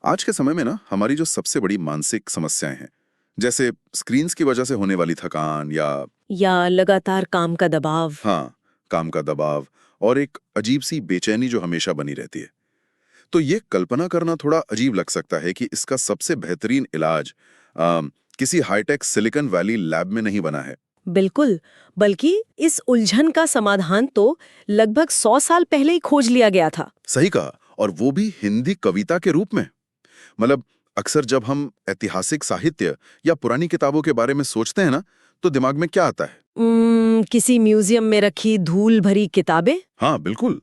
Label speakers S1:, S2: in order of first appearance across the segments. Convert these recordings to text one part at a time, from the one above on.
S1: आज के समय में ना हमारी जो सबसे बड़ी मानसिक समस्याएं हैं, जैसे स्क्रीन्स की वजह से होने वाली थकान
S2: या लगातार काम का दबाव।
S1: हाँ, काम का दबाव और एक अजीब सी बेचैनी जो हमेशा बनी रहती है। तो ये कल्पना करना थोड़ा अजीब लग सकता है कि इसका सबसे बेहतरीन इलाज किसी हाईटेक सिलिकॉन वैली लैब में नहीं बना है।
S2: बिल्कुल, बल्कि इस उलझन का समाधान तो लगभग 100 साल पहले ही खोज लिया गया था।
S1: सही कहा, और वो भी हिंदी कविता के रूप में। मतलब अक्सर जब हम ऐतिहासिक साहित्य या पुरानी किताबों के बारे में सोचते हैं ना, तो दिमाग में क्या आता है?
S2: किसी म्यूजियम में रखी धूल भरी किताबें।
S1: हाँ बिल्कुल,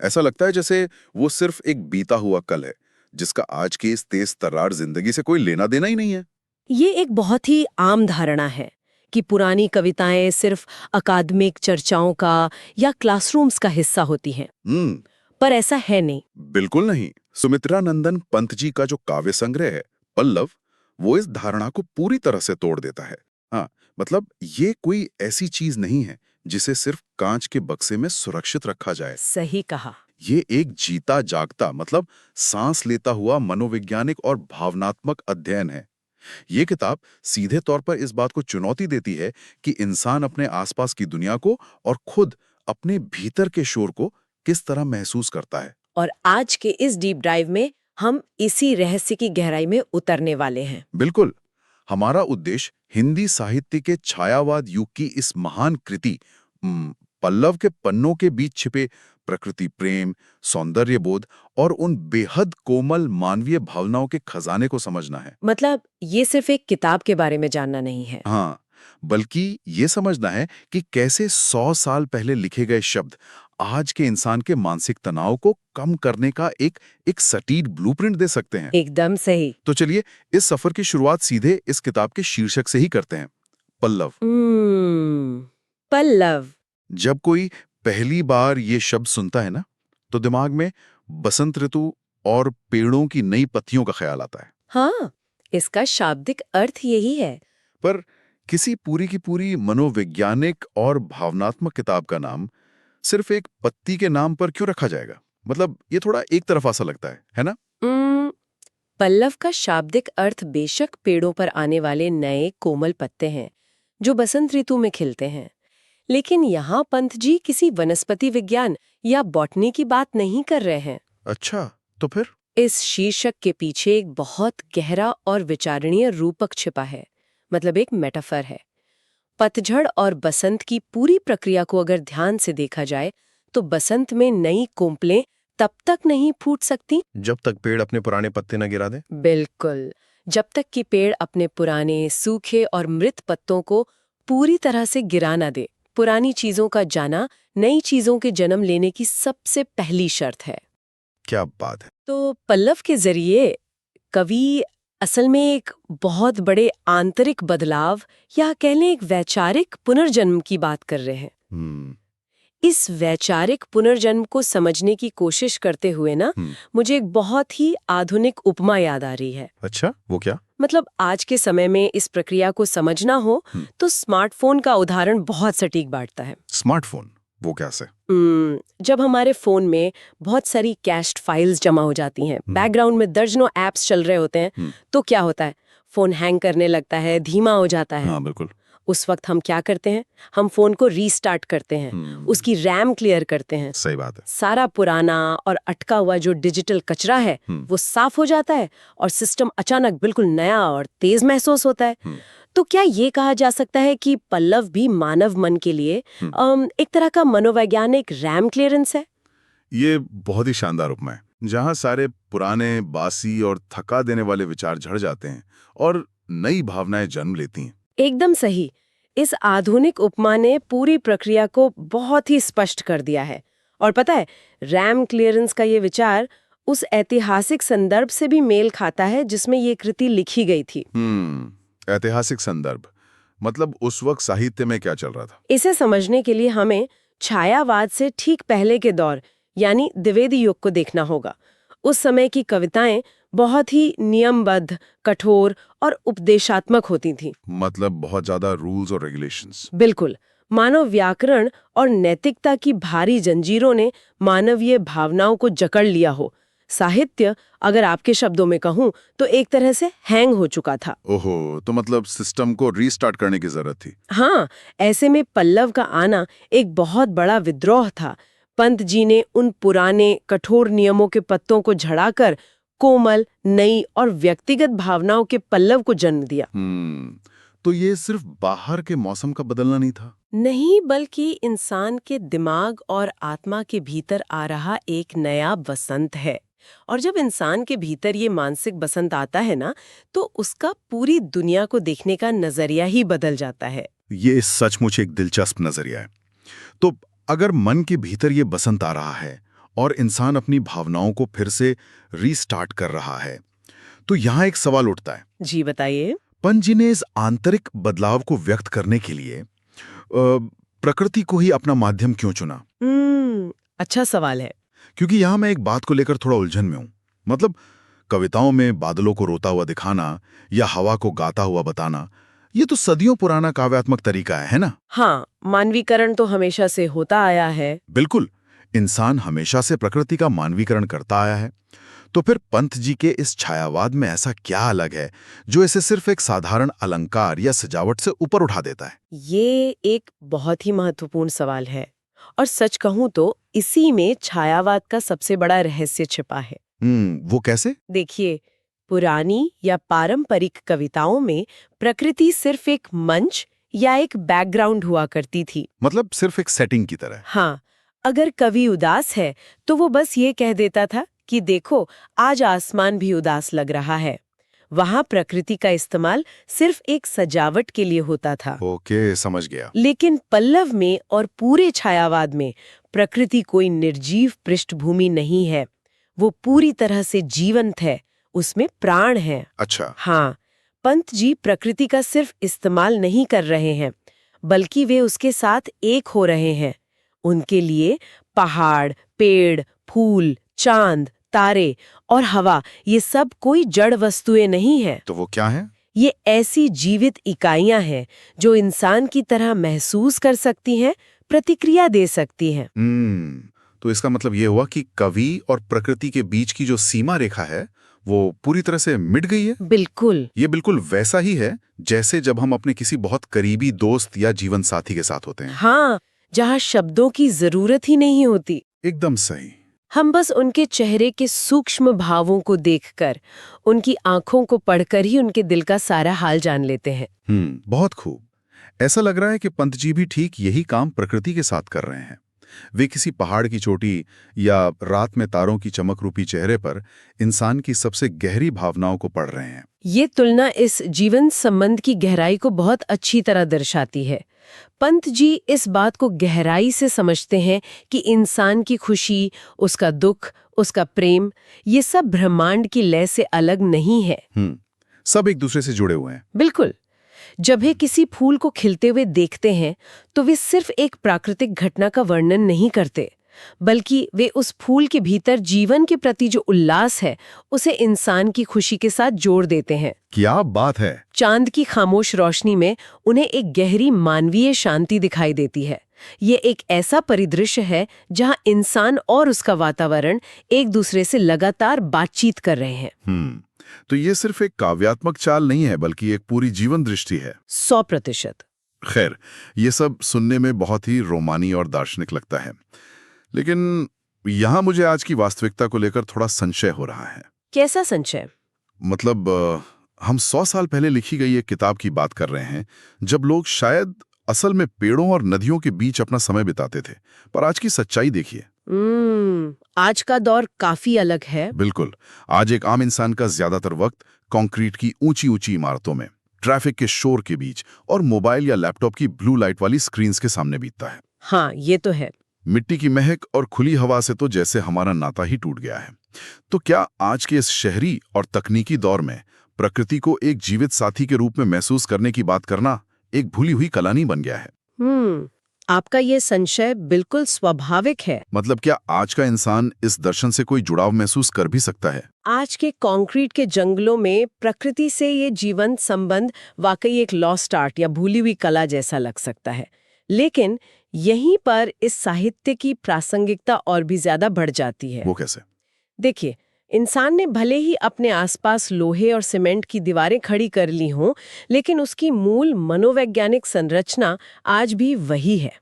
S1: ऐसा लगता है जैसे वो सिर्फ एक बीता हुआ कल है, जिसका आज की इस तेज तर्रार जिंदगी से कोई लेना देना ही नहीं है।
S2: ये एक बहुत ही आम धारणा है कि पुरानी कविताएं सिर्फ अकादमिक चर्चाओं का या क्लासरूम्स का हिस्सा होती हैं,
S1: हम्म।
S2: पर ऐसा है नहीं।
S1: बिल्कुल नहीं। सुमित्रा नंदन पंत जी का जो काव्य संग्रह है पल्लव, वो इस धारणा को पूरी तरह से तोड़ देता है। हाँ, मतलब ये कोई ऐसी चीज नहीं है जिसे सिर्फ कांच के बक्से में सुरक्षित रखा जाए।
S2: सही कहा।
S1: ये एक जीता जागता, मतलब सांस लेता हुआ मनोवैज्ञानिक और भावनात्मक अध्ययन है। ये किताब सीधे तौर पर इस बात को चुनौती देती है कि इंसान अपने आसपास की दुनिया को और खुद अपने भीतर के शोर को किस तरह महसूस करता है।
S2: और आज के इस डीप डाइव में हम इसी रहस्य की गहराई में उतरने वाले हैं।
S1: बिल्कुल। हमारा उद्देश्य हिंदी साहित्य के छायावाद युग की इस महान कृति पल्लव के पन्नों के बीच छिपे प्रकृति प्रेम, सौंदर्य बोध और उन बेहद कोमल मानवीय भावनाओं के खजाने को समझना है।
S2: मतलब ये सिर्फ एक किताब के बारे में जानना नहीं है।
S1: हाँ, बल्कि ये समझना है कि कैसे 100 साल पहले लिखे गए शब्द आज के इंसान के मानसिक तनाव को कम करने का एक सटीक ब्लूप्रिंट दे सकते हैं।
S2: एकदम सही।
S1: तो चलिए इस सफर की शुरुआत सीधे इस किताब के शीर्षक से ही करते हैं, पल्लव।
S2: पल्लव।
S1: जब कोई पहली बार ये शब्द सुनता है ना, तो दिमाग में बसंत ऋतु और पेड़ों की नई पत्तियों का ख्याल आता है।
S2: हाँ, इसका शाब्दिक अर्थ यही है।
S1: पर किसी पूरी की पूरी मनोवैज्ञानिक और भावनात्मक किताब का नाम सिर्फ एक पत्ती के नाम पर क्यों रखा जाएगा? मतलब ये थोड़ा एक तरफा सा लगता है ना?
S2: पल्लव का शाब्दिक अर्थ बेशक पेड़ों पर आने वाले नए कोमल पत्ते हैं जो बसंत ऋतु में खिलते हैं, लेकिन यहाँ पंत जी किसी वनस्पति विज्ञान या बॉटनी की बात नहीं कर रहे हैं।
S1: अच्छा, तो फिर?
S2: इस शीर्षक के पीछे एक बहुत गहरा और विचारणीय रूपक छिपा है, मतलब एक मेटाफर है। पतझड़ और बसंत की पूरी प्रक्रिया को अगर ध्यान से देखा जाए तो बसंत में नई कोंपलें तब तक नहीं फूट सकती
S1: जब तक पेड़ अपने पुराने पत्ते न गिरा दे।
S2: बिल्कुल, जब तक कि पेड़ अपने पुराने सूखे और मृत पत्तों को पूरी तरह से गिरा ना दे। पुरानी चीजों का जाना नई चीजों के जन्म लेने की सबसे पहली शर्त है।
S1: क्या बात है!
S2: तो पल्लव के जरिए कवि असल में एक बहुत बड़े आंतरिक बदलाव या कह लें एक वैचारिक पुनर्जन्म की बात कर रहे हैं। इस वैचारिक पुनर्जन्म को समझने की कोशिश करते हुए ना मुझे एक बहुत ही आधुनिक उपमा याद आ रही है।
S1: अच्छा, वो क्या?
S2: मतलब आज के समय में इस प्रक्रिया को समझना हो तो स्मार्टफोन का उदाहरण बहुत सटीक बैठता है।
S1: स्मार्टफोन? वो कैसे?
S2: जब हमारे फोन में बहुत सारी कैश्ड फाइल्स जमा हो जाती हैं, बैकग्राउंड में दर्जनों एप्स चल रहे होते हैं, तो क्या होता है? फोन हैंग करने लगता है, धीमा हो जाता है।
S1: हाँ बिल्कुल।
S2: उस वक्त हम क्या करते हैं? हम फोन को रीस्टार्ट करते हैं, उसकी रैम क्लियर करते हैं।
S1: सही बात है।
S2: सारा पुराना और अटका हुआ जो डिजिटल कचरा है वो साफ हो जाता है और सिस्टम अचानक बिल्कुल नया और तेज महसूस होता है। तो क्या ये कहा जा सकता है कि पल्लव भी मानव मन के लिए एक तरह का मनोवैज्ञानिक रैम क्लियरेंस है?
S1: ये बहुत ही शानदार उपमा है, जहाँ सारे पुराने, बासी और थका देने वाले विचार झड़ जाते हैं और नई भावनाएं जन्म लेती हैं।
S2: एकदम सही। इस आधुनिक उपमा ने पूरी प्रक्रिया को बहुत ही स्पष्ट कर दिया है। और पता है, रैम क्लियरेंस का ये विचार उस ऐतिहासिक संदर्भ से भी मेल खाता है जिसमें ये कृति लिखी गई थी।
S1: ऐतिहासिक संदर्भ मतलब उस वक्त साहित्य में क्या चल रहा था?
S2: इसे समझने के लिए हमें छायावाद से ठीक पहले के दौर यानी द्विवेदी युग को देखना होगा। उस समय की कविताएं बहुत ही नियमबद्ध, कठोर और उपदेशात्मक होती थीं।
S1: मतलब बहुत ज्यादा रूल्स और रेगुलेशंस।
S2: बिल्कुल। मानव व्याकरण और नैतिकता की भारी जंजीरों ने मानवीय भावनाओं को जकड़ लिया हो, साहित्य, अगर आपके शब्दों में कहूं, तो एक तरह से हैंग हो चुका था।
S1: ओहो, तो मतलब सिस्टम को रीस्टार्ट करने की जरूरत थी।
S2: हाँ, ऐसे में पल्लव का आना एक बहुत बड़ा विद्रोह था। पंत जी ने उन पुराने कठोर नियमों के पत्तों को झड़ाकर कोमल, नई और व्यक्तिगत भावनाओं के पल्लव को जन्म दिया।
S1: तो ये सिर्फ बाहर के मौसम का बदलना नहीं था?
S2: नहीं, बल्कि इंसान के दिमाग और आत्मा के भीतर आ रहा एक नया बसंत है। और जब इंसान के भीतर ये मानसिक बसंत आता है ना, तो उसका पूरी दुनिया को देखने का नजरिया ही बदल जाता है।
S1: ये सचमुच एक दिलचस्प नजरिया है। तो अगर मन के भीतर ये बसंत आ रहा है और इंसान अपनी भावनाओं को फिर से रीस्टार्ट कर रहा है, तो यहाँ एक सवाल उठता है।
S2: जी बताइए।
S1: पंत जी ने इस आंतरिक बदलाव को व्यक्त करने के लिए प्रकृति को ही अपना माध्यम क्यों चुना?
S2: अच्छा सवाल है।
S1: क्योंकि यहां मैं एक बात को लेकर थोड़ा उलझन में हूं। मतलब कविताओं में बादलों को रोता हुआ दिखाना या हवा को गाता हुआ बताना, ये तो सदियों पुराना काव्यात्मक तरीका है ना?
S2: हाँ, मानवीकरण तो हमेशा से होता आया है।
S1: बिल्कुल, इंसान हमेशा से प्रकृति का मानवीकरण करता आया है। तो फिर पंत जी के इस छायावाद में ऐसा क्या अलग है जो इसे सिर्फ एक साधारण अलंकार या सजावट से ऊपर उठा देता है?
S2: ये एक बहुत ही महत्वपूर्ण सवाल है, और सच कहूं तो इसी में छायावाद का सबसे बड़ा रहस्य छिपा है।
S1: वो कैसे?
S2: देखिए, पुरानी या पारंपरिक कविताओं में प्रकृति सिर्फ एक मंच या एक बैकग्राउंड हुआ करती थी।
S1: मतलब सिर्फ एक सेटिंग की तरह?
S2: हाँ, अगर कवि उदास है तो वो बस ये कह देता था कि देखो, आज आसमान भी उदास लग रहा है। वहां प्रकृति का इस्तेमाल सिर्फ एक सजावट के लिए होता था।
S1: ओके, समझ गया।
S2: लेकिन पल्लव में और पूरे छायावाद में प्रकृति कोई निर्जीव पृष्ठभूमि नहीं है। वो पूरी तरह से जीवंत है, उसमें प्राण है।
S1: अच्छा।
S2: हाँ, पंत जी प्रकृति का सिर्फ इस्तेमाल नहीं कर रहे हैं, बल्कि वे उसके साथ एक हो रहे हैं। उनके लिए पहाड़, पेड़, फूल, चांद, तारे और हवा, ये सब कोई जड़ वस्तुएं नहीं हैं।
S1: तो वो क्या है?
S2: ये ऐसी जीवित इकाइयां हैं जो इंसान की तरह महसूस कर सकती हैं, प्रतिक्रिया दे सकती हैं।
S1: तो इसका मतलब ये हुआ कि कवि और प्रकृति के बीच की जो सीमा रेखा है वो पूरी तरह से मिट गई है।
S2: बिल्कुल।
S1: ये बिल्कुल वैसा ही है जैसे जब हम अपने किसी बहुत करीबी दोस्त या जीवन साथी के साथ होते हैं।
S2: हाँ, जहाँ शब्दों की जरूरत ही नहीं होती।
S1: एकदम सही।
S2: हम बस उनके चेहरे के सूक्ष्म भावों को देखकर, उनकी आंखों को पढ़कर ही उनके दिल का सारा हाल जान लेते हैं।
S1: बहुत खूब। ऐसा लग रहा है कि पंत जी भी ठीक यही काम प्रकृति के साथ कर रहे हैं। वे किसी पहाड़ की चोटी या रात में तारों की चमक रूपी चेहरे पर इंसान की सबसे गहरी भावनाओं को पढ़ रहे हैं।
S2: ये तुलना इस जीवन संबंध की गहराई को बहुत अच्छी तरह दर्शाती है। पंत जी इस बात को गहराई से समझते हैं कि इंसान की खुशी, उसका दुख, उसका प्रेम, ये सब ब्रह्मांड की लय से अलग नहीं है।
S1: सब एक दूसरे से जुड़े हुए हैं।
S2: बिल्कुल। जब वे किसी फूल को खिलते हुए देखते हैं तो वे सिर्फ एक प्राकृतिक घटना का वर्णन नहीं करते, बल्कि वे उस फूल के भीतर जीवन के प्रति जो उल्लास है उसे इंसान की खुशी के साथ जोड़ देते हैं।
S1: क्या बात है!
S2: चांद की खामोश रोशनी में उन्हें एक गहरी मानवीय शांति दिखाई देती है। ये एक ऐसा परिदृश्य है जहां इंसान और उसका वातावरण एक दूसरे से लगातार बातचीत कर रहे हैं।
S1: तो ये सिर्फ एक काव्यात्मक चाल नहीं है, बल्कि एक पूरी जीवन दृष्टि है।
S2: 100%।
S1: खैर, ये सब सुनने में बहुत ही रोमानी और दार्शनिक लगता है, लेकिन यहाँ मुझे आज की वास्तविकता को लेकर थोड़ा संशय हो रहा है।
S2: कैसा संशय?
S1: मतलब हम 100 साल पहले लिखी गई एक किताब की बात कर रहे हैं, जब लोग शायद असल में पेड़ों और नदियों के बीच अपना समय बिताते थे। पर आज की सच्चाई देखिए।
S2: आज का दौर काफी अलग है।
S1: बिल्कुल। आज एक आम इंसान का ज्यादातर वक्त कंक्रीट की ऊंची ऊंची इमारतों में, ट्रैफिक के शोर के बीच और मोबाइल या लैपटॉप की ब्लू लाइट वाली स्क्रीन्स के सामने बीतता है।
S2: हाँ, ये तो है।
S1: मिट्टी की महक और खुली हवा से तो जैसे हमारा नाता ही टूट गया है। तो क्या आज के इस शहरी और तकनीकी दौर में प्रकृति को एक जीवित साथी के रूप में महसूस करने की बात करना एक भूली हुई कला नहीं बन गया है?
S2: आपका ये संशय बिल्कुल स्वाभाविक है।
S1: मतलब क्या आज का इंसान इस दर्शन से कोई जुड़ाव महसूस कर भी सकता है?
S2: आज के कंक्रीट के जंगलों में प्रकृति से ये जीवंत संबंध वाकई एक लॉस्ट आर्ट या भूली हुई कला जैसा लग सकता है। लेकिन यहीं पर इस साहित्य की प्रासंगिकता और भी ज्यादा बढ़ जाती है।
S1: वो कैसे?
S2: देखिए, इंसान ने भले ही अपने आसपास लोहे और सीमेंट की दीवारें खड़ी कर ली हों, लेकिन उसकी मूल मनोवैज्ञानिक संरचना आज भी वही है।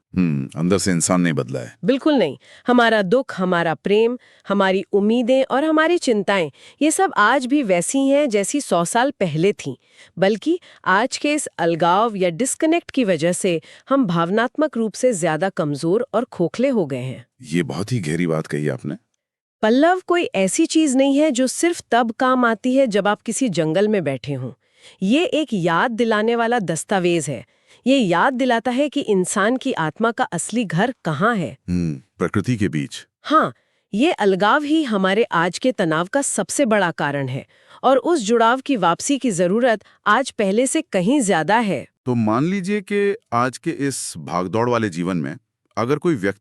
S1: अंदर से इंसान नहीं बदला है।
S2: बिल्कुल नहीं। हमारा दुख, हमारा प्रेम, हमारी उम्मीदें और हमारी चिंताएं, ये सब आज भी वैसी हैं जैसी 100 साल पहले थीं। बल्कि आज के इस अलगाव या डिस्कनेक्ट की वजह से हम भावनात्मक रूप से ज्यादा कमजोर और खोखले हो गए हैं।
S1: ये बहुत ही गहरी बात कही आपने।
S2: पल्लव कोई ऐसी चीज नहीं है जो सिर्फ तब काम आती है जब आप किसी जंगल में बैठे हों। ये एक याद दिलाने वाला दस्तावेज है। ये याद दिलाता है कि इंसान की आत्मा का असली घर कहाँ है।
S1: प्रकृति के बीच।
S2: हाँ, ये अलगाव ही हमारे आज के तनाव का सबसे बड़ा कारण है और उस जुड़ाव की वापसी की जरूरत आज पहले से कहीं ज्यादा है।
S1: तो मान लीजिए कि आज के इस भागदौड़ वाले जीवन में अगर कोई व्यक्ति